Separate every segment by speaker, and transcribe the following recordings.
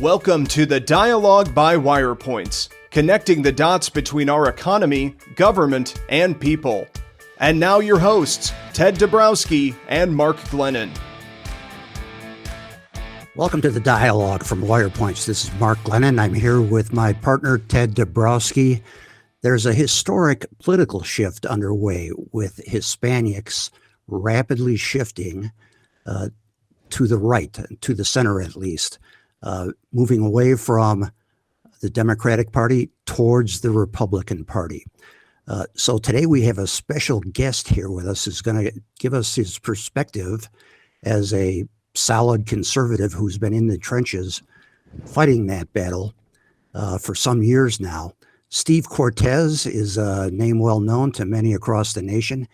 Speaker 1: Welcome to the Dialogue by Wirepoints, connecting the dots between our economy, government, and people. And now your hosts, Ted Dabrowski and Mark Glennon.
Speaker 2: Welcome to the Dialogue from Wirepoints. This is Mark Glennon. I'm here with my partner, Ted Dabrowski. There's a historic political shift underway with Hispanics rapidly shifting to the right, to the center at least. Moving away from the Democratic Party towards the Republican Party. So today we have a special guest here with us who's going to give us his perspective as a solid conservative who's been in the trenches fighting that battle for some years now. Steve Cortes is a name well known to many across the nation.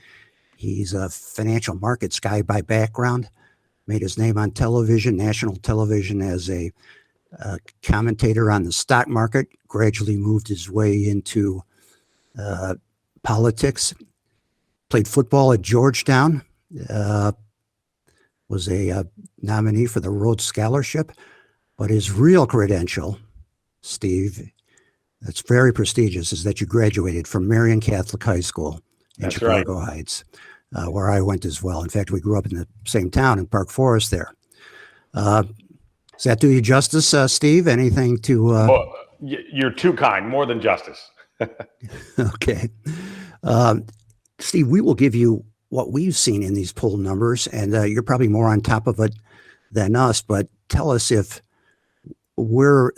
Speaker 2: He's a financial markets guy by background. Made his name on television, national television, as a commentator on the stock market, gradually moved his way into politics, played football at Georgetown, was a nominee for the Rhodes Scholarship, but his real credential, Steve, that's very prestigious, is that you graduated from Marian Catholic High School in Chicago Heights. Where I went as well. In fact, we grew up in the same town in Park Forest there. Does that do you justice, Steve? Anything to...
Speaker 3: Well, you're too kind, more than justice.
Speaker 2: Okay. Steve, we will give you what we've seen in these poll numbers, and you're probably more on top of it than us, but tell us if we're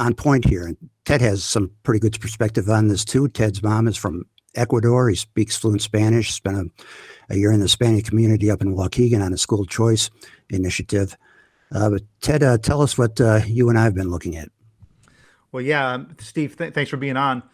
Speaker 2: on point here. And Ted has some pretty good perspective on this too. Ted's mom is from Ecuador. He speaks fluent Spanish, spent a year in the Hispanic community up in Waukegan on a school choice initiative. But Ted, tell us what you and I have been looking at.
Speaker 4: Well, yeah, Steve, thanks for being on.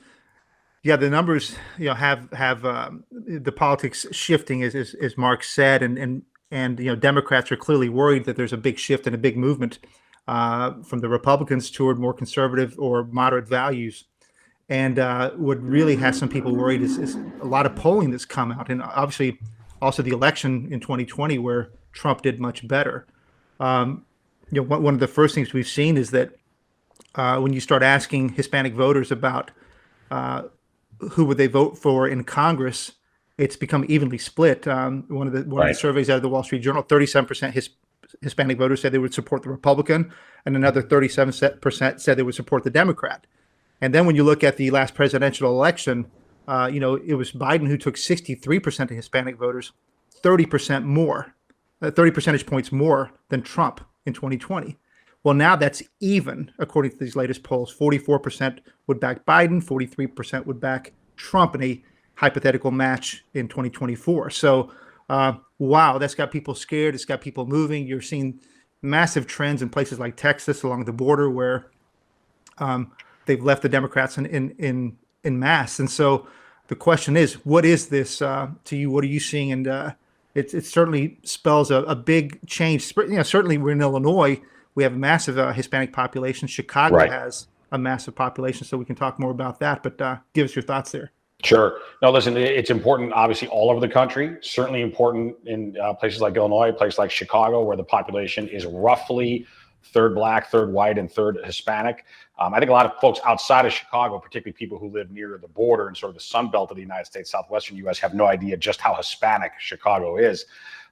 Speaker 4: Yeah, the numbers, have the politics shifting, as Mark said, and Democrats are clearly worried that there's a big shift and a big movement from the Republicans toward more conservative or moderate values. And what really has some people worried is a lot of polling that's come out, and obviously also the election in 2020 where Trump did much better. One of the first things we've seen is that when you start asking Hispanic voters about who would they vote for in Congress, it's become evenly split. One of the surveys out of the Wall Street Journal, 37% Hispanic voters said they would support the Republican, and another 37% said they would support the Democrat. And then when you look at the last presidential election, it was Biden who took 63% of Hispanic voters, 30 percentage points more than Trump in 2020. Well, now that's even, according to these latest polls. 44% would back Biden, 43% would back Trump in a hypothetical match in 2024. So, wow, that's got people scared. It's got people moving. You're seeing massive trends in places like Texas along the border where they've left the Democrats in mass. And so the question is, what is this to you? What are you seeing? And it certainly spells a big change. Certainly we're in Illinois. We have a massive Hispanic population. Chicago has a massive population. So we can talk more about that. But give us your thoughts there.
Speaker 3: Sure. No, listen, it's important, obviously, all over the country. Certainly important in places like Illinois, places like Chicago, where the population is roughly third Black, third white, and third Hispanic. I think a lot of folks outside of Chicago, particularly people who live near the border and sort of the Sun Belt of the United States, southwestern U.S., have no idea just how Hispanic Chicago is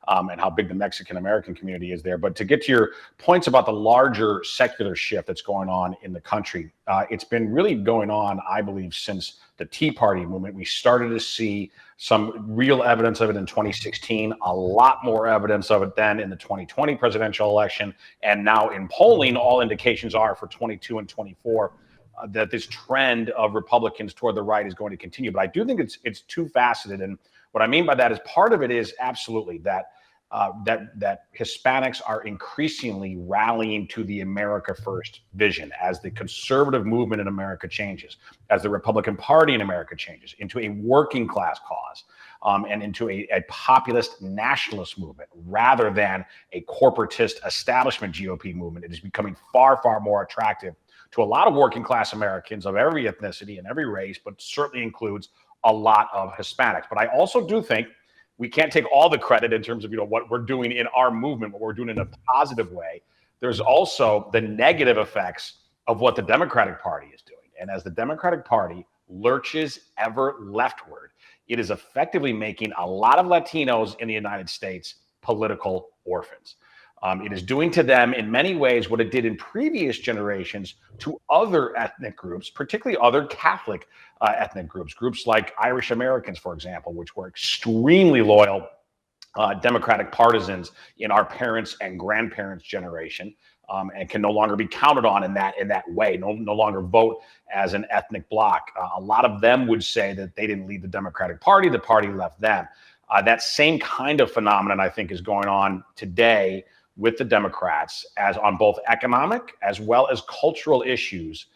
Speaker 3: and how big the Mexican-American community is there. But to get to your points about the larger secular shift that's going on in the country, it's been really going on, I believe, since the Tea Party movement. We started to see some real evidence of it in 2016, a lot more evidence of it then in the 2020 presidential election. And now in polling, all indications are for 22 and 24 that this trend of Republicans toward the right is going to continue. But I do think it's two faceted. And what I mean by that is part of it is absolutely that Hispanics are increasingly rallying to the America First vision as the conservative movement in America changes, as the Republican Party in America changes into a working class cause and into a populist nationalist movement rather than a corporatist establishment GOP movement. It is becoming far, far more attractive to a lot of working class Americans of every ethnicity and every race, but certainly includes a lot of Hispanics. But I also do think we can't take all the credit in terms of what we're doing in our movement, what we're doing in a positive way. there's also the negative effects of what the Democratic Party is doing. And as the Democratic Party lurches ever leftward, it is effectively making a lot of Latinos in the United States political orphans. It is doing to them in many ways what it did in previous generations to other ethnic groups, particularly other Catholic ethnic groups like Irish Americans, for example, which were extremely loyal Democratic partisans in our parents' and grandparents' generation, and can no longer be counted on in that way. No longer vote as an ethnic bloc. A lot of them would say that they didn't lead the Democratic Party; the party left them. That same kind of phenomenon, I think, is going on today with the Democrats, as on both economic as well as cultural issues.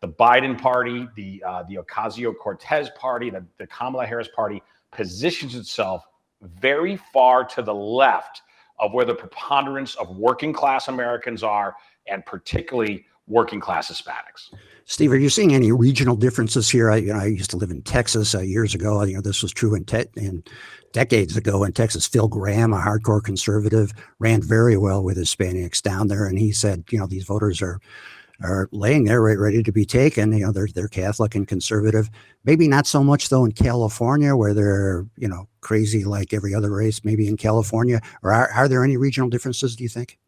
Speaker 3: The Biden party, the Ocasio-Cortez party, the Kamala Harris party positions itself very far to the left of where the preponderance of working class Americans are, and particularly working class Hispanics.
Speaker 2: Steve, are you seeing any regional differences here? I used to live in Texas years ago. This was true in decades ago in Texas. Phil Gramm, a hardcore conservative, ran very well with Hispanics down there, and he said, these voters are laying there ready to be taken. They're Catholic and conservative. Maybe not so much though in California, where they're crazy like every other race. Maybe in California, or are there any regional differences? Do you think?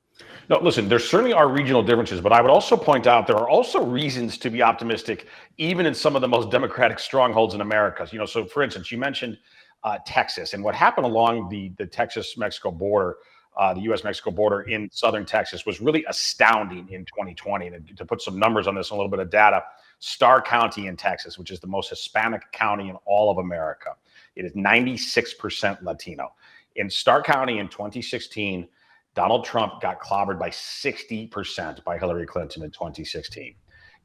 Speaker 3: No, listen, there certainly are regional differences, but I would also point out there are also reasons to be optimistic, even in some of the most Democratic strongholds in America. So for instance, you mentioned Texas, and what happened along the Texas-Mexico border, the U.S.-Mexico border in southern Texas, was really astounding in 2020. And to put some numbers on this, and a little bit of data, Starr County in Texas, which is the most Hispanic county in all of America, it is 96% Latino. In Starr County in 2016, Donald Trump got clobbered by 60% by Hillary Clinton in 2016.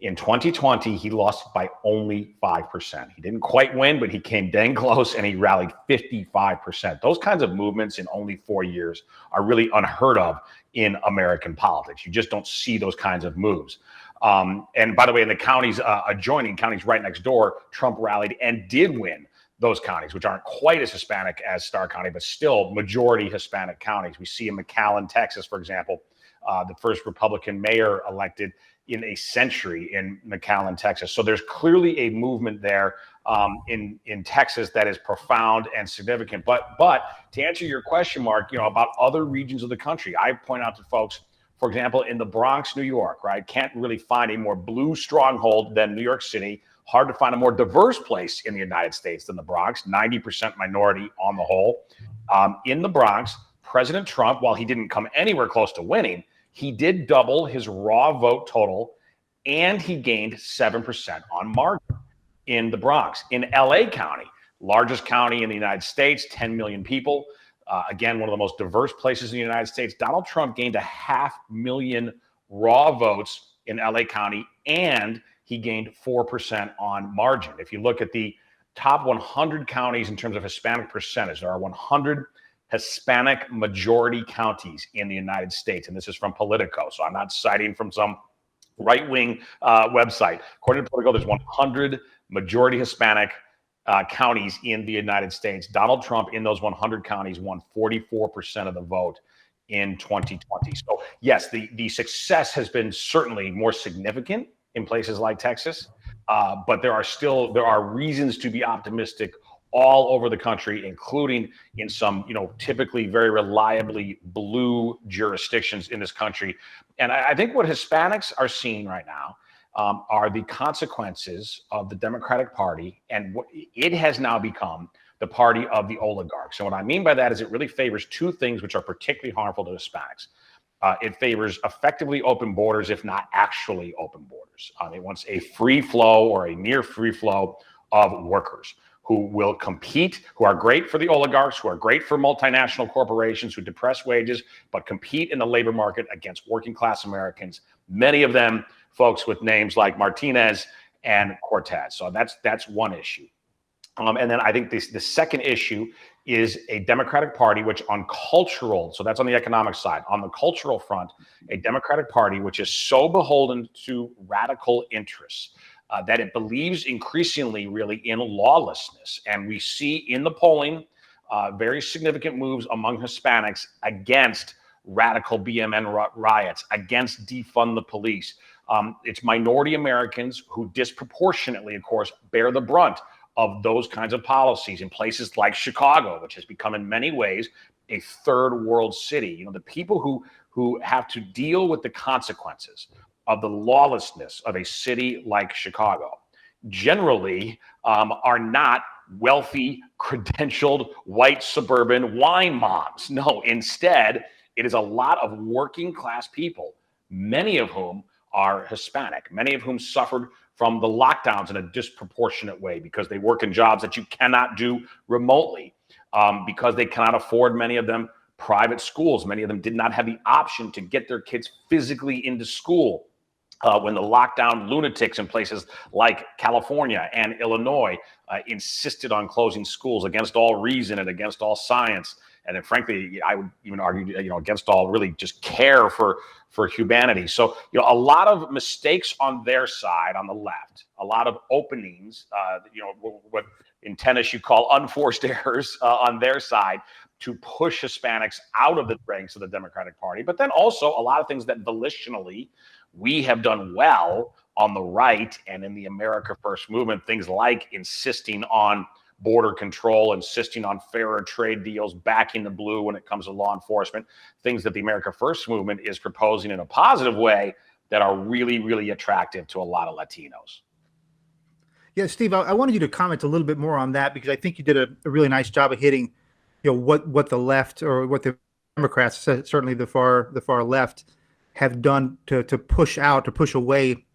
Speaker 3: In 2020, he lost by only 5%. He didn't quite win, but he came dang close, and he rallied 55%. Those kinds of movements in only 4 years are really unheard of in American politics. You just don't see those kinds of moves. And by the way, in the counties adjoining, counties right next door, Trump rallied and did win those counties, which aren't quite as Hispanic as Starr County, but still majority Hispanic counties. We see in McAllen, Texas, for example, the first Republican mayor elected in a century in McAllen, Texas. So there's clearly a movement there in Texas that is profound and significant. But to answer your question, Mark, about other regions of the country, I point out to folks, for example, in the Bronx, New York, right? Can't really find a more blue stronghold than New York City. Hard to find a more diverse place in the United States than the Bronx, 90% minority on the whole. In the Bronx, President Trump, while he didn't come anywhere close to winning, he did double his raw vote total, and he gained 7% on margin in the Bronx. In LA County, largest county in the United States, 10 million people, again, one of the most diverse places in the United States, Donald Trump gained 500,000 raw votes in LA County, and he gained 4% on margin. If you look at the top 100 counties in terms of Hispanic percentage, there are 100 Hispanic majority counties in the United States. And this is from Politico. So I'm not citing from some right-wing website. According to Politico, there's 100 majority Hispanic counties in the United States. Donald Trump in those 100 counties won 44% of the vote in 2020. So yes, the success has been certainly more significant in places like Texas, but there are reasons to be optimistic all over the country, including in some, typically very reliably blue jurisdictions in this country. And I think what Hispanics are seeing right now are the consequences of the Democratic Party, and what it has now become the party of the oligarchs. And what I mean by that is it really favors two things which are particularly harmful to Hispanics. It favors effectively open borders, if not actually open borders. It wants a free flow or a near free flow of workers who will compete, who are great for the oligarchs, who are great for multinational corporations, who depress wages, but compete in the labor market against working class Americans, many of them folks with names like Martinez and Cortes. So that's one issue. And then I think the second issue is a Democratic Party, which on cultural, so that's on the economic side, on the cultural front, a Democratic Party which is so beholden to radical interests that it believes increasingly really in lawlessness. And we see in the polling very significant moves among Hispanics against radical BMN riots, against defund the police. It's minority Americans who disproportionately, of course, bear the brunt of those kinds of policies in places like Chicago, which has become in many ways a third world city. You know, the people who have to deal with the consequences of the lawlessness of a city like Chicago generally are not wealthy, credentialed, white suburban wine moms. No, instead, it is a lot of working class people, many of whom are Hispanic, many of whom suffered from the lockdowns in a disproportionate way because they work in jobs that you cannot do remotely, because they cannot afford, many of them, private schools. Many of them did not have the option to get their kids physically into school. When the lockdown lunatics in places like California and Illinois insisted on closing schools against all reason and against all science, and then, frankly, I would even argue, against all really just care for humanity. So, a lot of mistakes on their side, on the left, a lot of openings, what in tennis you call unforced errors on their side to push Hispanics out of the ranks of the Democratic Party. But then also a lot of things that volitionally we have done well on the right and in the America First movement, things like insisting on border control, insisting on fairer trade deals, backing the blue when it comes to law enforcement, things that the America First movement is proposing in a positive way that are really, really attractive to a lot of Latinos.
Speaker 4: Yeah, Steve, I wanted you to comment a little bit more on that, because I think you did a really nice job of hitting, what the left, or what the Democrats, certainly the far left, have done to push away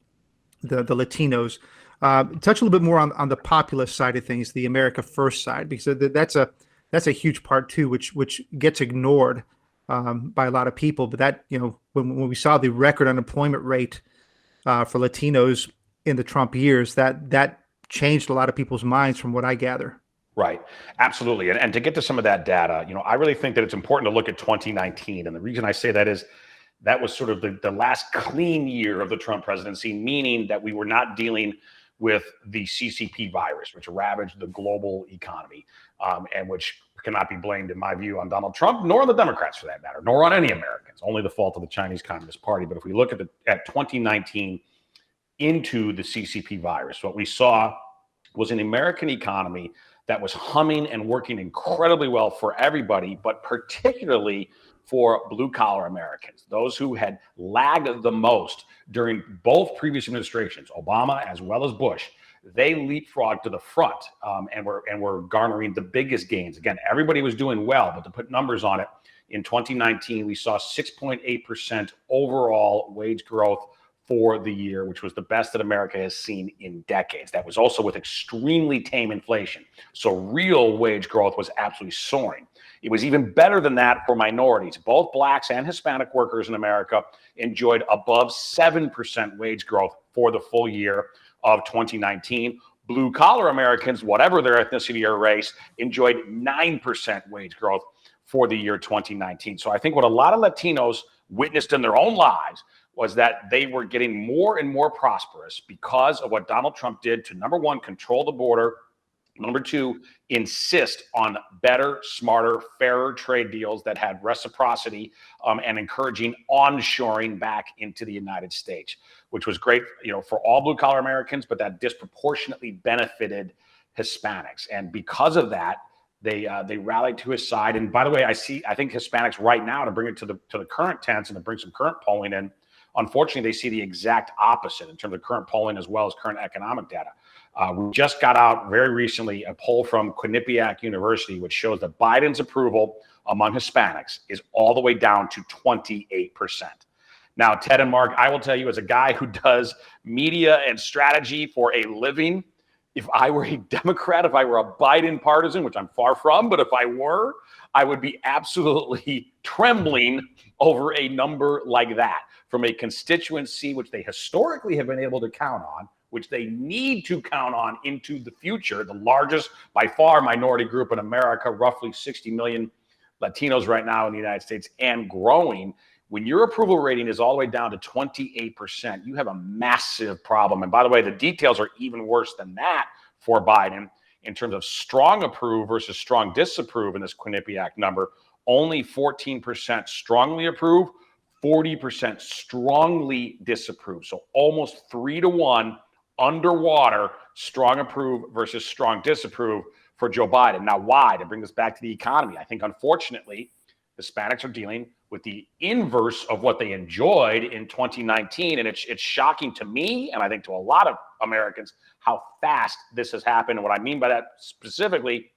Speaker 4: the Latinos. Touch a little bit more on the populist side of things, the America First side, because that's a huge part too, which gets ignored by a lot of people. But that, when we saw the record unemployment rate for Latinos in the Trump years, that changed a lot of people's minds, from what I gather.
Speaker 3: Right. Absolutely. And to get to some of that data, I really think that it's important to look at 2019. And the reason I say that is that was sort of the last clean year of the Trump presidency, meaning that we were not dealing with the CCP virus, which ravaged the global economy, and which cannot be blamed, in my view, on Donald Trump, nor on the Democrats for that matter, nor on any Americans, only the fault of the Chinese Communist Party. But if we look at 2019 into the CCP virus, what we saw was an American economy that was humming and working incredibly well for everybody, but particularly for blue-collar Americans, those who had lagged the most during both previous administrations, Obama as well as Bush. They leapfrogged to the front, and were garnering the biggest gains. Again, everybody was doing well, but to put numbers on it, in 2019, we saw 6.8% overall wage growth for the year, which was the best that America has seen in decades. That was also with extremely tame inflation. So real wage growth was absolutely soaring. It was even better than that for minorities. Both Blacks and Hispanic workers in America enjoyed above 7% wage growth for the full year of 2019. Blue-collar Americans, whatever their ethnicity or race, enjoyed 9% wage growth for the year 2019. So I think what a lot of Latinos witnessed in their own lives was that they were getting more and more prosperous because of what Donald Trump did to, number one, control the border, number two, insist on better, smarter, fairer trade deals that had reciprocity, and encouraging onshoring back into the United States, which was great, for all blue-collar Americans, but that disproportionately benefited Hispanics. And because of that, they rallied to his side. And by the way, I think Hispanics right now, to bring it to the current tense and to bring some current polling in, unfortunately, they see the exact opposite in terms of current polling as well as current economic data. We just got out very recently a poll from Quinnipiac University, which shows that Biden's approval among Hispanics is all the way down to 28%. Now, Ted and Mark, I will tell you, as a guy who does media and strategy for a living, if I were a Democrat, if I were a Biden partisan, which I'm far from, but if I were, I would be absolutely trembling over a number like that from a constituency which they historically have been able to count on, which they need to count on into the future, the largest by far minority group in America, roughly 60 million Latinos right now in the United States and growing. When your approval rating is all the way down to 28%, you have a massive problem. And by the way, the details are even worse than that for Biden in terms of strong approve versus strong disapprove in this Quinnipiac number. only 14% strongly approve, 40% strongly disapprove. So almost 3-to-1 underwater, strong approve versus strong disapprove for Joe Biden. Now, why? To bring this back to the economy, I think, unfortunately, Hispanics are dealing with the inverse of what they enjoyed in 2019. And it's shocking to me, and I think to a lot of Americans, how fast this has happened. And what I mean by that specifically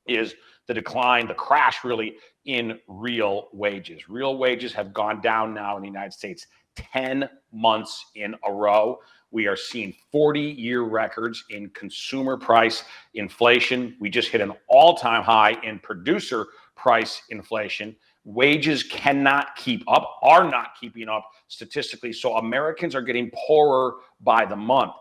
Speaker 3: is the decline, the crash really in real wages. Real wages have gone down now in the United States 10 months in a row. We are seeing 40-year records in consumer price inflation. We just hit an all-time high in producer price inflation. Wages cannot keep up, are not keeping up statistically. So Americans are getting poorer by the month.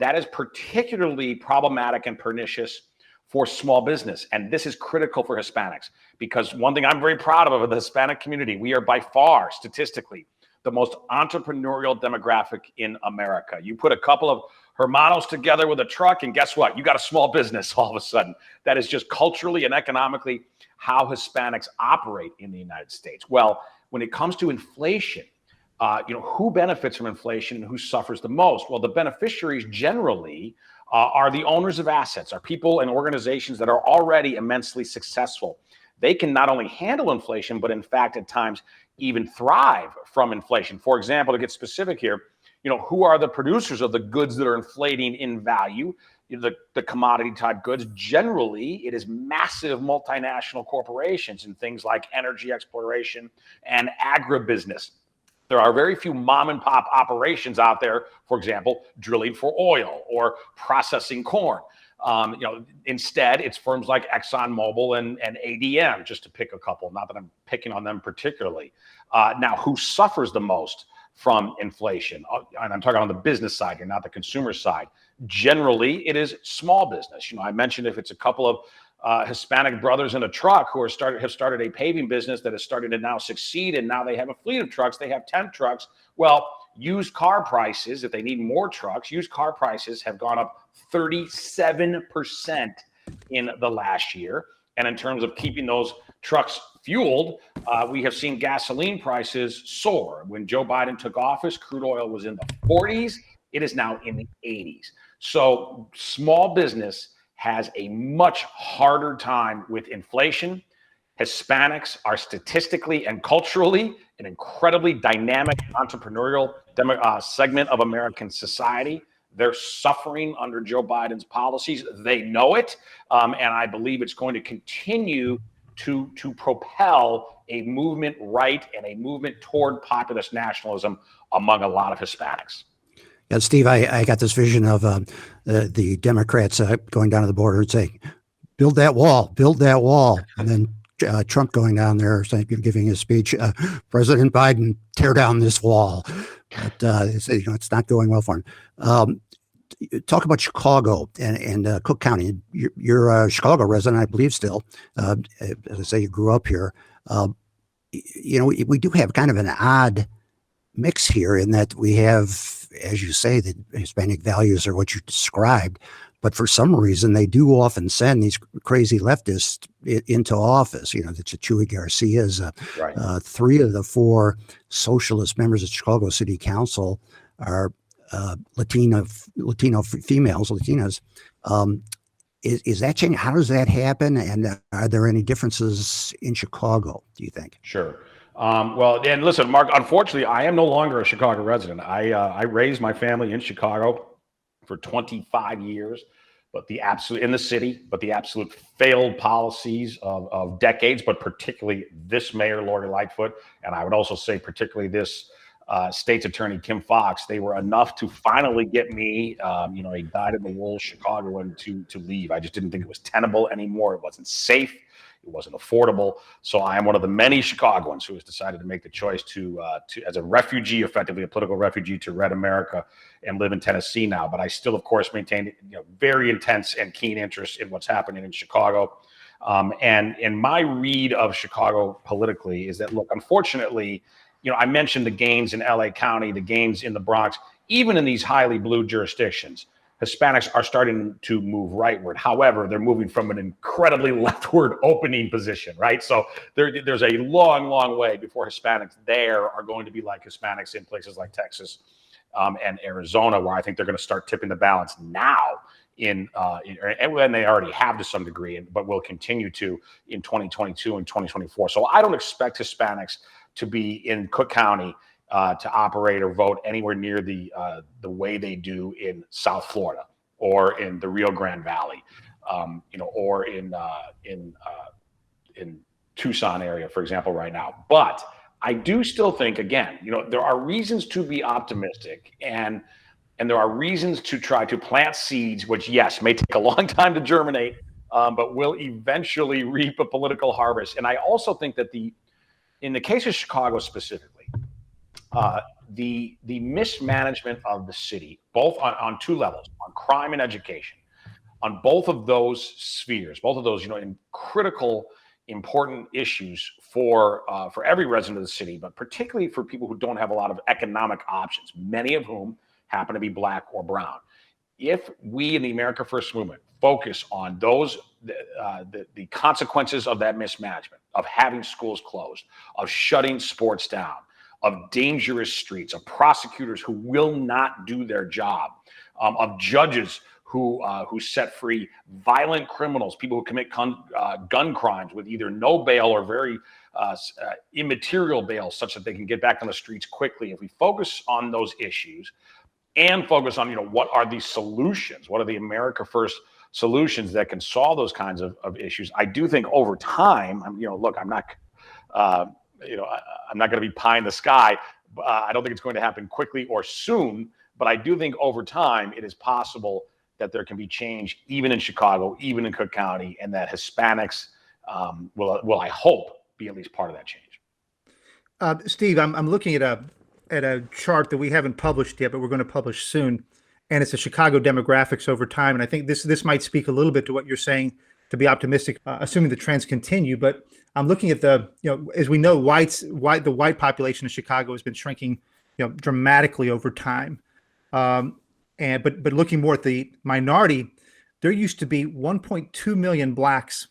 Speaker 3: That is particularly problematic and pernicious for small business. And this is critical for Hispanics, because one thing I'm very proud of the Hispanic community, we are by far statistically the most entrepreneurial demographic in America. You put a couple of hermanos together with a truck, and guess what? You got a small business all of a sudden. That is just culturally and economically how Hispanics operate in the United States. Well, when it comes to inflation, who benefits from inflation and who suffers the most? Well, the beneficiaries generally are the owners of assets, are people and organizations that are already immensely successful. They can not only handle inflation, but in fact, at times, even thrive from inflation. For example, to get specific here, who are the producers of the goods that are inflating in value? The commodity type goods. Generally, it is massive multinational corporations in things like energy exploration and agribusiness. There are very few mom and pop operations out there, for example, drilling for oil or processing corn. Instead, it's firms like ExxonMobil and ADM, just to pick a couple, not that I'm picking on them particularly. Now, who suffers the most from inflation? And I'm talking on the business side here, not the consumer side. Generally, it is small business. I mentioned if it's a couple of Hispanic brothers in a truck who have started a paving business that is starting to now succeed, and now they have a fleet of trucks. They have 10 trucks. Well, used car prices, if they need more trucks, used car prices have gone up 37% in the last year. And in terms of keeping those trucks fueled, we have seen gasoline prices soar. When Joe Biden took office, crude oil was in the 40s. It is now in the 80s. So small business has a much harder time with inflation. Hispanics are statistically and culturally an incredibly dynamic entrepreneurial segment of American society. They're suffering under Joe Biden's policies. They know it. And I believe it's going to continue to propel a movement right and a movement toward populist nationalism among a lot of Hispanics.
Speaker 2: Yeah, Steve, I got this vision of the Democrats going down to the border and saying, build that wall. And then Trump going down there saying, giving his speech, President Biden, tear down this wall. But it's not going well for him. Talk about Chicago and Cook County. You're a Chicago resident, I believe, still. As I say, you grew up here. We do have kind of an odd mix here in that we have, as you say, the Hispanic values are what you described, but for some reason they do often send these crazy leftists into office. The Chuy Garcias, right. 3 of the 4 socialist members of Chicago City Council are Latino females, Latinas. Is that changing? How does that happen? And are there any differences in Chicago, do you think?
Speaker 3: Sure. Well, and listen, Mark, unfortunately, I am no longer a Chicago resident. I raised my family in Chicago for 25 years, but the absolute failed policies of decades, but particularly this mayor, Lori Lightfoot, and I would also say particularly this state's attorney, Kim Foxx, they were enough to finally get me, a dyed-in-the-wool Chicagoan to leave. I just didn't think it was tenable anymore. It wasn't safe. It wasn't affordable. So I am one of the many Chicagoans who has decided to make the choice to as a refugee, effectively a political refugee, to red America and live in Tennessee now. But I still, of course, maintain very intense and keen interest in what's happening in Chicago. And my read of Chicago politically is that, look, unfortunately, I mentioned the gains in LA County, the gains in the Bronx, even in these highly blue jurisdictions. Hispanics are starting to move rightward. However, they're moving from an incredibly leftward opening position, right? So there's a long, long way before Hispanics there are going to be like Hispanics in places like Texas and Arizona, where I think they're going to start tipping the balance now and they already have to some degree, but will continue to in 2022 and 2024. So I don't expect Hispanics to be in Cook County to operate or vote anywhere near the way they do in South Florida or in the Rio Grande Valley, or in Tucson area, for example, right now. But I do still think, again, there are reasons to be optimistic, and there are reasons to try to plant seeds, which, yes, may take a long time to germinate, but will eventually reap a political harvest. And I also think that in the case of Chicago specifically, the mismanagement of the city, both on two levels, on crime and education, on both of those spheres, both of those, in critical, important issues for every resident of the city, but particularly for people who don't have a lot of economic options, many of whom happen to be Black or brown. If we in the America First movement focus on those, the consequences of that mismanagement, of having schools closed, of shutting sports down, of dangerous streets, of prosecutors who will not do their job, of judges who set free violent criminals, people who commit gun crimes with either no bail or very immaterial bail, such that they can get back on the streets quickly. If we focus on those issues and focus on, what are the solutions, what are the America First solutions that can solve those kinds of issues, I do think over time, look, I'm not going to be pie in the sky. I don't think it's going to happen quickly or soon, but I do think over time it is possible that there can be change, even in Chicago, even in Cook County, and that Hispanics will, I hope, be at least part of that change.
Speaker 4: Steve, I'm looking at a chart that we haven't published yet, but we're going to publish soon, and it's a Chicago demographics over time. And I think this might speak a little bit to what you're saying, to be optimistic, assuming the trends continue. But I'm looking at as we know, the white population of Chicago has been shrinking, dramatically over time. But looking more at the minority, there used to be 1.2 million Blacks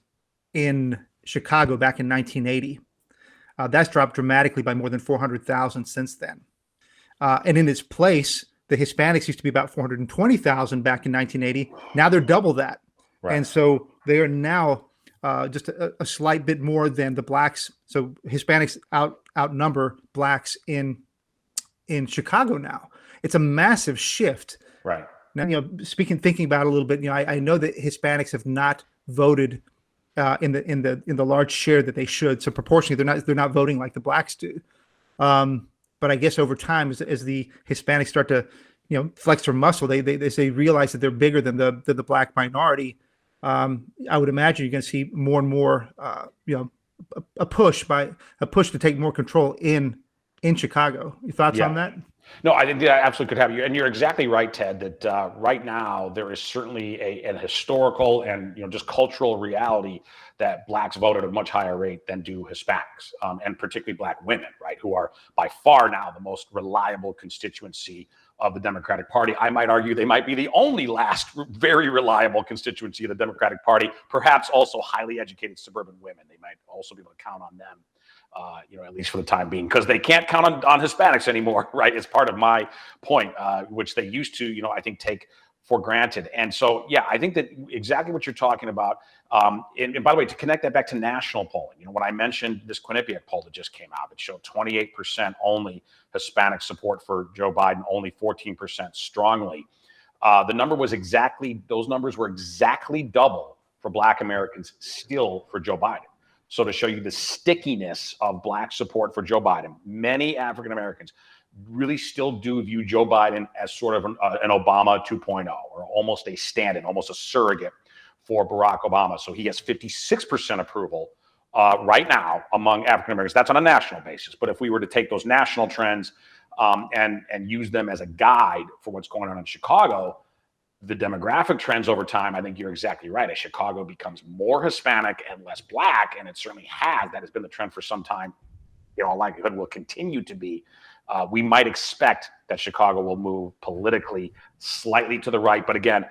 Speaker 4: in Chicago back in 1980. That's dropped dramatically by more than 400,000 since then. And in its place, the Hispanics used to be about 420,000 back in 1980. Now they're double that. Right. And so they are now just a slight bit more than the Blacks. So Hispanics outnumber Blacks in Chicago now. It's a massive shift.
Speaker 3: Right.
Speaker 4: Now, thinking about it a little bit, I know that Hispanics have not voted in the large share that they should. So proportionally, they're not voting like the Blacks do. But I guess over time, as the Hispanics start to, flex their muscle, they realize that they're bigger than the Black minority. I would imagine you're going to see more and more, a push to take more control in Chicago. Your thoughts on that?
Speaker 3: No, I think that I absolutely could have you. And you're exactly right, Ted, that right now there is certainly an historical and just cultural reality that Blacks vote at a much higher rate than do Hispanics, and particularly Black women, right, who are by far now the most reliable constituency of the Democratic Party. I might argue they might be the only last very reliable constituency of the Democratic Party, perhaps also highly educated suburban women. They might also be able to count on them. At least for the time being, because they can't count on Hispanics anymore, right? It's part of my point, which they used to, I think, take for granted. And so, yeah, I think that exactly what you're talking about. And by the way, to connect that back to national polling, when I mentioned this Quinnipiac poll that just came out, it showed 28% only Hispanic support for Joe Biden, only 14% strongly. The number was those numbers were exactly double for Black Americans still for Joe Biden. So to show you the stickiness of Black support for Joe Biden, many African Americans really still do view Joe Biden as sort of an Obama 2.0, or almost a stand-in, almost a surrogate for Barack Obama. So he has 56% approval right now among African Americans. That's on a national basis. But if we were to take those national trends and use them as a guide for what's going on in Chicago, the demographic trends over time, I think you're exactly right. As Chicago becomes more Hispanic and less Black, and it certainly has, that has been the trend for some time, in all likelihood will continue to be, we might expect that Chicago will move politically slightly to the right. But again,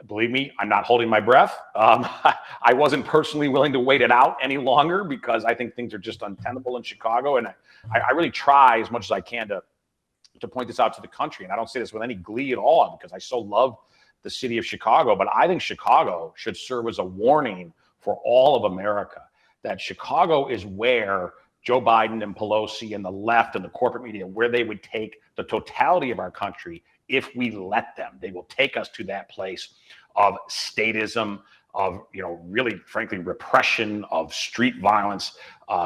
Speaker 3: believe me, I'm not holding my breath. I wasn't personally willing to wait it out any longer because I think things are just untenable in Chicago. And I really try as much as I can to point this out to the country. And I don't say this with any glee at all because I so love the city of Chicago. But I think Chicago should serve as a warning for all of America that Chicago is where Joe Biden and Pelosi and the left and the corporate media, where they would take the totality of our country if we let them. They will take us to that place of statism, of, really, frankly, repression, of street violence,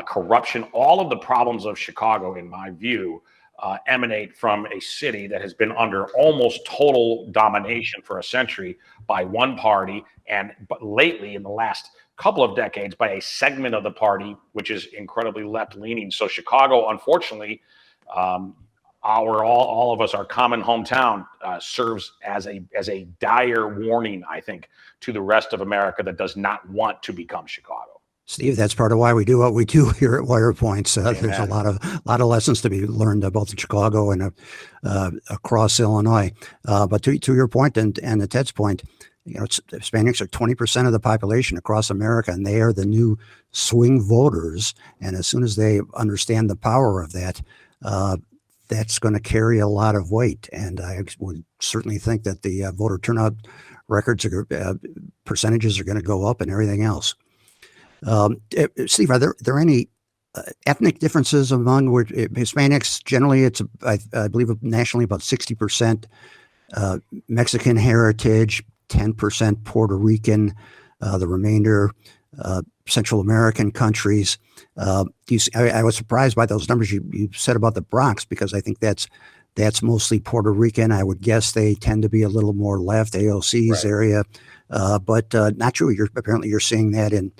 Speaker 3: corruption. All of the problems of Chicago, in my view, emanate from a city that has been under almost total domination for a century by one party, but lately, in the last couple of decades, by a segment of the party which is incredibly left-leaning. So Chicago, unfortunately, all of us, our common hometown, serves as a dire warning, I think, to the rest of America that does not want to become Chicago.
Speaker 2: Steve, that's part of why we do what we do here at Wire Points. There's a lot of lessons to be learned both in Chicago and across Illinois. But to your point and to Ted's point, Hispanics are 20% of the population across America, and they are the new swing voters. And as soon as they understand the power of that, that's going to carry a lot of weight. And I would certainly think that the voter turnout records, percentages are going to go up and everything else. Steve, are there any ethnic differences among Hispanics? Generally, it's, I believe, nationally about 60% Mexican heritage, 10% Puerto Rican, the remainder Central American countries. I was surprised by those numbers you said about the Bronx, because I think that's mostly Puerto Rican. I would guess they tend to be a little more left, AOC's area, but not true. Apparently you're seeing that in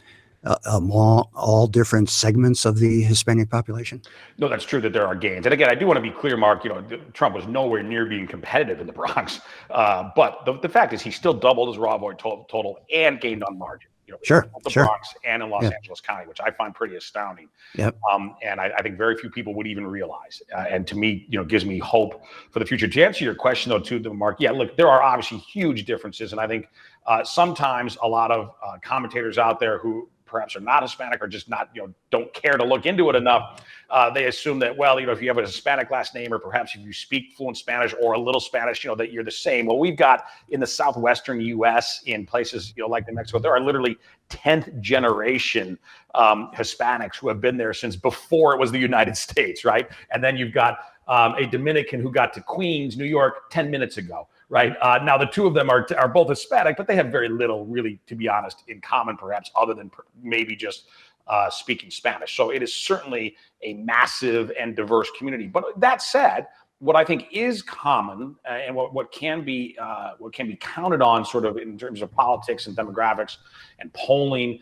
Speaker 2: all different segments of the Hispanic population.
Speaker 3: No, that's true that there are gains. And again, I do want to be clear, Mark, Trump was nowhere near being competitive in the Bronx. But the fact is he still doubled his raw vote total and gained on margin.
Speaker 2: Sure.
Speaker 3: Bronx and in Los Angeles County, which I find pretty astounding.
Speaker 2: Yep.
Speaker 3: And I think very few people would even realize. And to me, gives me hope for the future. To answer your question, though, too, Mark, look, there are obviously huge differences. And I think sometimes a lot of commentators out there who perhaps are not Hispanic or just not, don't care to look into it enough. They assume that, well, if you have a Hispanic last name, or perhaps if you speak fluent Spanish or a little Spanish, that you're the same. Well, we've got in the southwestern U.S., in places, like New Mexico, there are literally 10th generation Hispanics who have been there since before it was the United States, right? And then you've got a Dominican who got to Queens, New York, 10 minutes ago. Right. Now, the two of them are both Hispanic, but they have very little, really, to be honest, in common, perhaps, other than maybe just speaking Spanish. So it is certainly a massive and diverse community. But that said, what I think is common and what can be counted on, sort of in terms of politics and demographics and polling,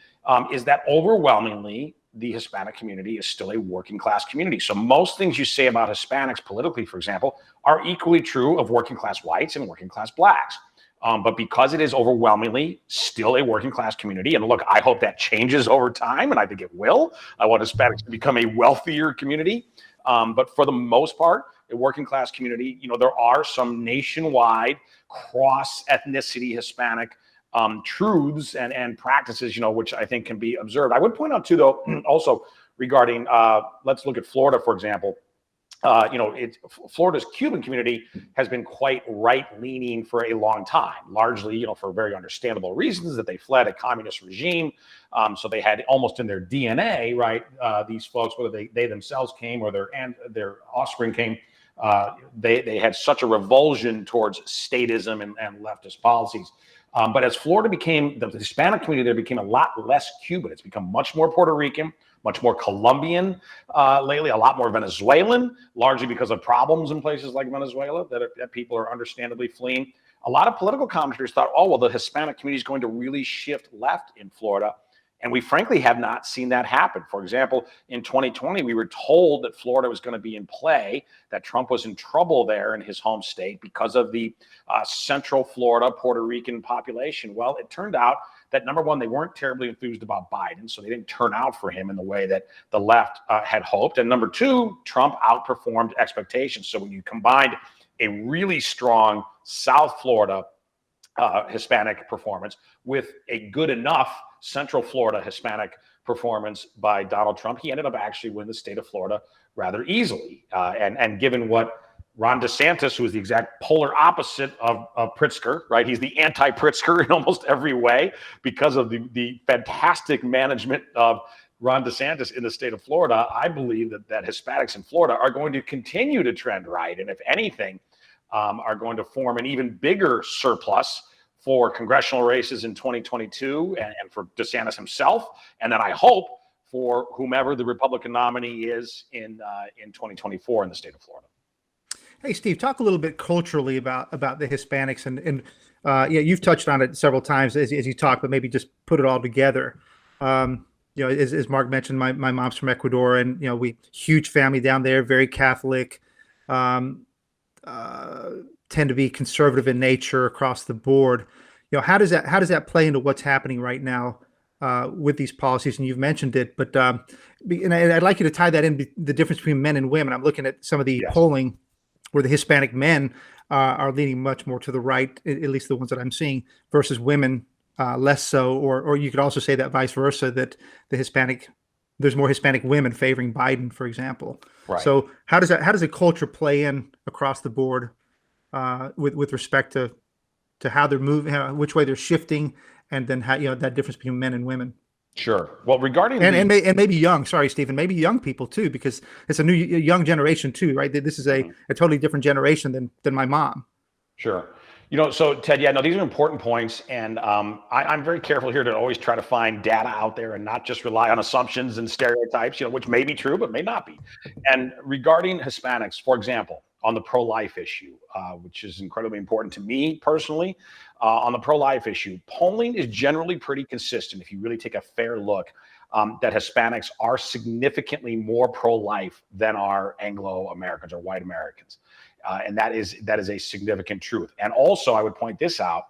Speaker 3: is that overwhelmingly the Hispanic community is still a working class community. So most things you say about Hispanics politically, for example, are equally true of working class whites and working class blacks. But because it is overwhelmingly still a working class community, and look, I hope that changes over time, and I think it will. I want Hispanics to become a wealthier community. But for the most part, a working class community, there are some nationwide cross ethnicity Hispanic truths and practices, which I think can be observed. I would point out too, though, also regarding, let's look at Florida, for example. Florida's Cuban community has been quite right-leaning for a long time, largely, for very understandable reasons, that they fled a communist regime. So they had almost in their DNA, right? These folks, whether they themselves came or their offspring came, they had such a revulsion towards statism and leftist policies. But as Florida became, the Hispanic community there became a lot less Cuban. It's become much more Puerto Rican, much more Colombian lately, a lot more Venezuelan, largely because of problems in places like Venezuela that people are understandably fleeing. A lot of political commentators thought, oh, well, the Hispanic community is going to really shift left in Florida. And we frankly have not seen that happen. For example, in 2020, we were told that Florida was going to be in play, that Trump was in trouble there in his home state because of the Central Florida Puerto Rican population. Well, it turned out that, number one, they weren't terribly enthused about Biden, so they didn't turn out for him in the way that the left had hoped. And number two, Trump outperformed expectations. So when you combined a really strong South Florida Hispanic performance with a good enough Central Florida Hispanic performance by Donald Trump, he ended up actually winning the state of Florida rather easily. And given what Ron DeSantis, who is the exact polar opposite of Pritzker, right? He's the anti-Pritzker in almost every way because of the fantastic management of Ron DeSantis in the state of Florida. I believe that Hispanics in Florida are going to continue to trend right. And if anything, are going to form an even bigger surplus for congressional races in 2022 and for DeSantis himself. And then I hope for whomever the Republican nominee is in 2024 in the state of Florida.
Speaker 4: Hey, Steve, talk a little bit culturally about the Hispanics and you've touched on it several times as you talk, but maybe just put it all together. As Mark mentioned, my mom's from Ecuador, and we huge family down there, very Catholic. Tend to be conservative in nature across the board. How does that play into what's happening right now with these policies? And you've mentioned it, but and I'd like you to tie that in, the difference between men and women. I'm looking at some of the polling where the Hispanic men are leaning much more to the right, at least the ones that I'm seeing, versus women less so. Or you could also say that vice versa, that there's more Hispanic women favoring Biden, for example.
Speaker 3: Right.
Speaker 4: So how does the culture play in across the board with respect to how they're moving, which way they're shifting, and then how that difference between men and women?
Speaker 3: Sure. Well, regarding
Speaker 4: and maybe young, sorry, Stephen, maybe young people too, because it's a young generation too, right? This is a totally different generation than my mom.
Speaker 3: Sure. So Ted, these are important points. And I'm very careful here to always try to find data out there and not just rely on assumptions and stereotypes, which may be true, but may not be. And regarding Hispanics, for example, on the pro-life issue, which is incredibly important to me personally, on the pro-life issue, polling is generally pretty consistent if you really take a fair look, that Hispanics are significantly more pro-life than are Anglo-Americans or white Americans. And that is a significant truth. And also, I would point this out.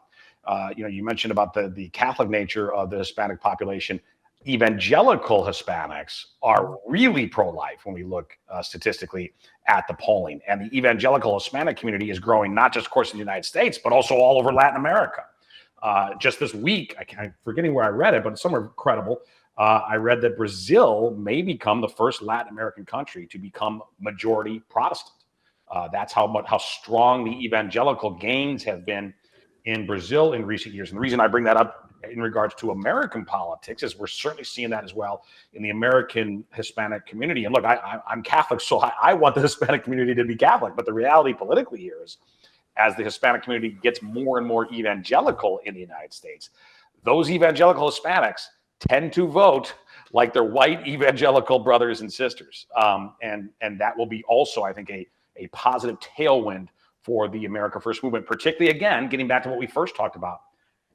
Speaker 3: You mentioned about the Catholic nature of the Hispanic population. Evangelical Hispanics are really pro-life when we look statistically at the polling. And the evangelical Hispanic community is growing, not just, of course, in the United States, but also all over Latin America. Just this week, I'm forgetting where I read it, but it's somewhere credible. I read that Brazil may become the first Latin American country to become majority Protestant. That's how strong the evangelical gains have been in Brazil in recent years. And the reason I bring that up in regards to American politics is we're certainly seeing that as well in the American Hispanic community. And look, I'm Catholic, so I want the Hispanic community to be Catholic. But the reality politically here is, as the Hispanic community gets more and more evangelical in the United States, those evangelical Hispanics tend to vote like their white evangelical brothers and sisters. And that will be also, I think, a positive tailwind for the America First movement, particularly, again, getting back to what we first talked about,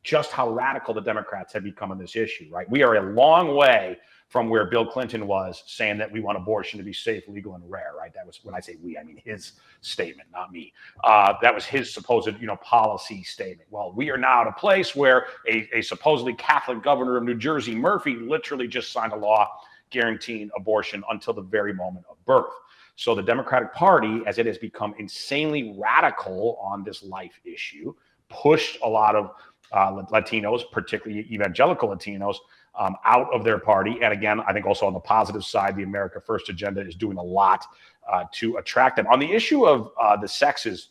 Speaker 3: just how radical the Democrats have become on this issue, right? We are a long way from where Bill Clinton was saying that we want abortion to be safe, legal, and rare, right? That was, when I say we, I mean his statement, not me. That was his supposed, policy statement. Well, we are now at a place where a supposedly Catholic governor of New Jersey, Murphy, literally just signed a law guaranteeing abortion until the very moment of birth. So the Democratic Party, as it has become insanely radical on this life issue, pushed a lot of Latinos, particularly evangelical Latinos, out of their party. And again, I think also on the positive side, the America First agenda is doing a lot to attract them. On the issue of the sexes,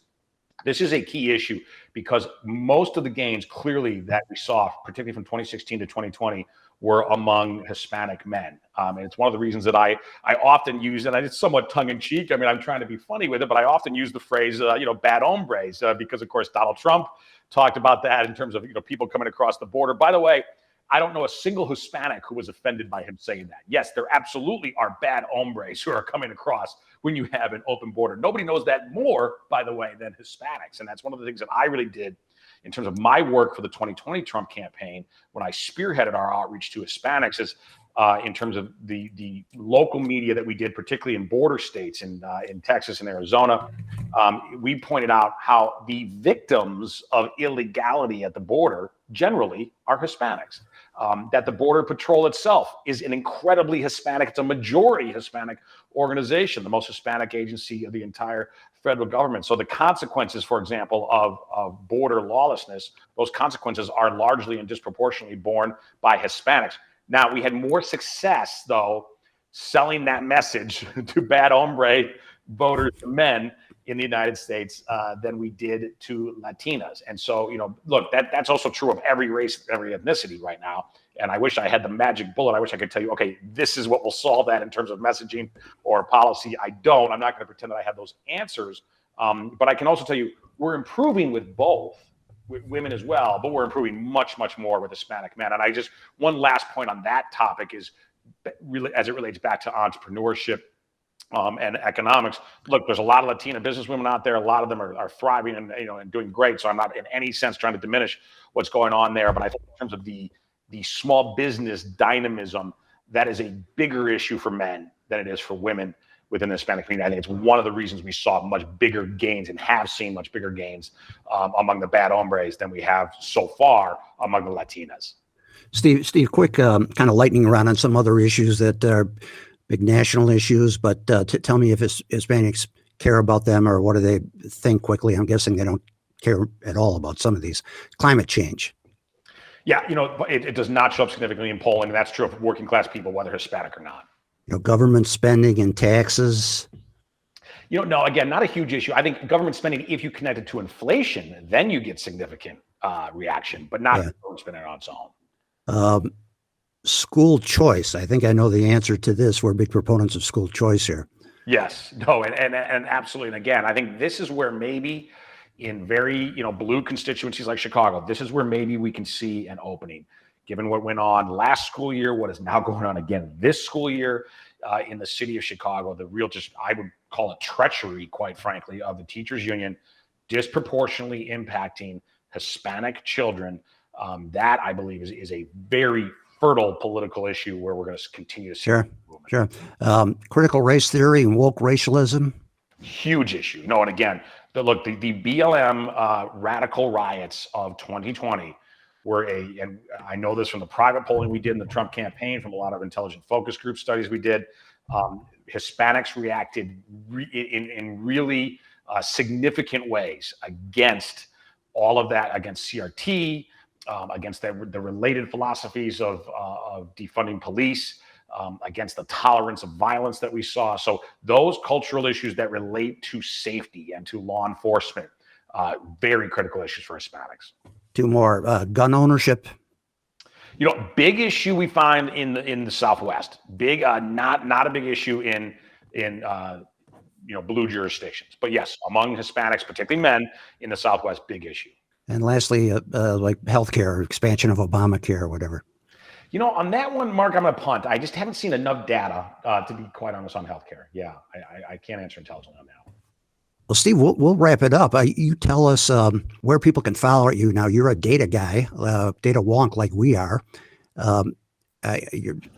Speaker 3: this is a key issue because most of the gains clearly that we saw, particularly from 2016 to 2020, were among Hispanic men. And it's one of the reasons that I often use, and it's somewhat tongue-in-cheek. I mean, I'm trying to be funny with it, but I often use the phrase, bad hombres, because, of course, Donald Trump talked about that in terms of, people coming across the border. By the way, I don't know a single Hispanic who was offended by him saying that. Yes, there absolutely are bad hombres who are coming across when you have an open border. Nobody knows that more, by the way, than Hispanics. And that's one of the things that I really did in terms of my work for the 2020 Trump campaign, when I spearheaded our outreach to Hispanics, is in terms of the local media that we did, particularly in border states in Texas and Arizona. We pointed out how the victims of illegality at the border generally are Hispanics. That the Border Patrol itself is an incredibly Hispanic, it's a majority Hispanic organization, the most Hispanic agency of the entire federal government. So the consequences, for example, of border lawlessness, those consequences are largely and disproportionately borne by Hispanics. Now, we had more success, though, selling that message to bad hombre voters, men in the United States, than we did to Latinas. And so, look, that's also true of every race, every ethnicity right now. And I wish I had the magic bullet. I wish I could tell you, okay, this is what will solve that in terms of messaging or policy. I don't. I'm not going to pretend that I have those answers. But I can also tell you, we're improving with both, with women as well, but we're improving much, much more with Hispanic men. And one last point on that topic is really, as it relates back to entrepreneurship and economics. Look, there's a lot of Latina businesswomen out there. A lot of them are thriving and doing great. So I'm not in any sense trying to diminish what's going on there. But I think in terms of the small business dynamism, that is a bigger issue for men than it is for women within the Hispanic community. I think it's one of the reasons we saw much bigger gains and have seen much bigger gains among the bad hombres than we have so far among the Latinas.
Speaker 2: Steve, quick kind of lightning round on some other issues that are big national issues, but tell me if Hispanics care about them, or what do they think quickly? I'm guessing they don't care at all about some of these. Climate change.
Speaker 3: Yeah, it does not show up significantly in polling. And that's true of working class people, whether Hispanic or not.
Speaker 2: Government spending and taxes.
Speaker 3: No, again, not a huge issue. I think government spending, if you connect it to inflation, then you get significant reaction, but not government spending on its own.
Speaker 2: School choice. I think I know the answer to this. We're big proponents of school choice here.
Speaker 3: Yes, no, and absolutely. And again, I think this is where maybe in very, blue constituencies like Chicago, this is where maybe we can see an opening, given what went on last school year, what is now going on again this school year in the city of Chicago, the real, I would call it treachery, quite frankly, of the teachers union, disproportionately impacting Hispanic children. That, I believe, is a very fertile political issue where we're going to continue to see.
Speaker 2: Sure. Critical race theory and woke racialism.
Speaker 3: Huge issue. No, and again, the BLM radical riots of 2020 were and I know this from the private polling we did in the Trump campaign, from a lot of intelligent focus group studies we did. Hispanics reacted in really significant ways against all of that, against CRT, against the related philosophies of defunding police, against the tolerance of violence that we saw. So those cultural issues that relate to safety and to law enforcement, very critical issues for Hispanics. Two more,
Speaker 2: gun ownership.
Speaker 3: Big issue we find in the Southwest. Big, not a big issue in blue jurisdictions, but yes, among Hispanics, particularly men in the Southwest, big issue.
Speaker 2: And lastly, like healthcare, expansion of Obamacare, or whatever.
Speaker 3: On that one, Mark, I'm going to punt. I just haven't seen enough data to be quite honest on healthcare. Yeah, I can't answer intelligently on that one.
Speaker 2: Well, Steve, we'll wrap it up. You tell us where people can follow you. Now, you're a data guy, data wonk like we are.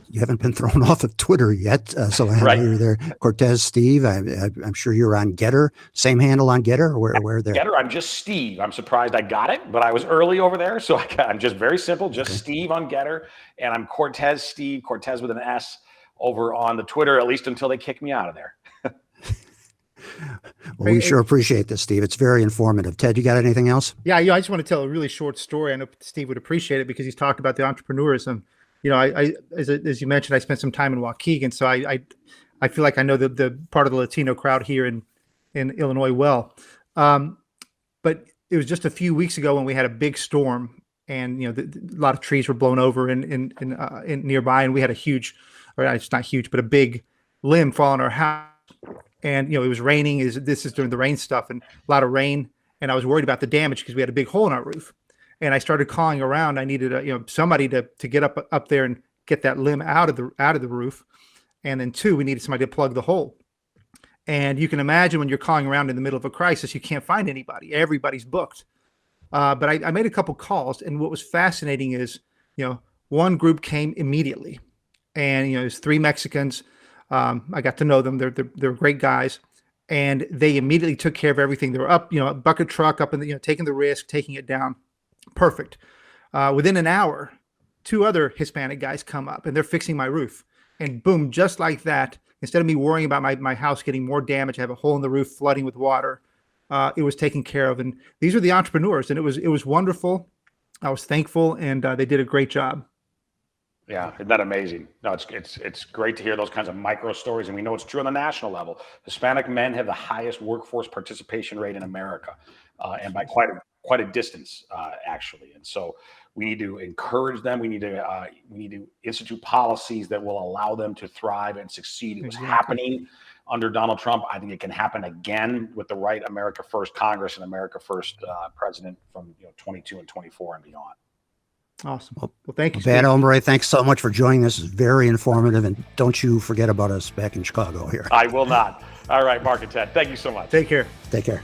Speaker 2: You haven't been thrown off of Twitter yet, so I know you're there. Cortes, Steve, I'm sure you're on Getter. Same handle on Getter? Or where there?
Speaker 3: Getter, I'm just Steve. I'm surprised I got it, but I was early over there, so I'm just very simple, just Steve on Getter, and I'm Cortes Steve, Cortes with an S, over on the Twitter, at least until they kick me out of there.
Speaker 2: Well, we sure appreciate this, Steve. It's very informative. Ted, you got anything else?
Speaker 4: Yeah, I just want to tell a really short story. I know Steve would appreciate it because he's talked about the entrepreneurism. As you mentioned, I spent some time in Waukegan, so I feel like I know the part of the Latino crowd here in Illinois well. But it was just a few weeks ago when we had a big storm, and a lot of trees were blown over in nearby, and we had a huge, or it's not huge, but a big limb fall on our house. And it was raining. This is during the rain stuff, and a lot of rain. And I was worried about the damage because we had a big hole in our roof. And I started calling around. I needed somebody to get up there and get that limb out of the roof. And then 2, we needed somebody to plug the hole. And you can imagine when you're calling around in the middle of a crisis, you can't find anybody. Everybody's booked. But I made a couple calls, and what was fascinating is, one group came immediately, and it's 3 Mexicans. I got to know them. They're great guys, and they immediately took care of everything. They were up, a bucket truck up in the, taking the risk, taking it down. Perfect. Within an hour, 2 other Hispanic guys come up, and they're fixing my roof. And boom, just like that, instead of me worrying about my house getting more damage, I have a hole in the roof flooding with water. It was taken care of. And these are the entrepreneurs, and it was wonderful. I was thankful, and they did a great job.
Speaker 3: Yeah, isn't that amazing? No, it's great to hear those kinds of micro stories, and we know it's true on the national level. Hispanic men have the highest workforce participation rate in America, and by quite a distance, actually. And so we need to encourage them. We need to institute policies that will allow them to thrive and succeed. It was happening under Donald Trump. I think it can happen again with the right America First Congress and America First president from 22 and 24 and beyond.
Speaker 4: Awesome. Well, thank you.
Speaker 2: Bad Hombre, thanks so much for joining us. It's very informative, and don't you forget about us back in Chicago here.
Speaker 3: I will not. All right, Mark and Ted, thank you so much.
Speaker 4: Take care.
Speaker 2: Take care.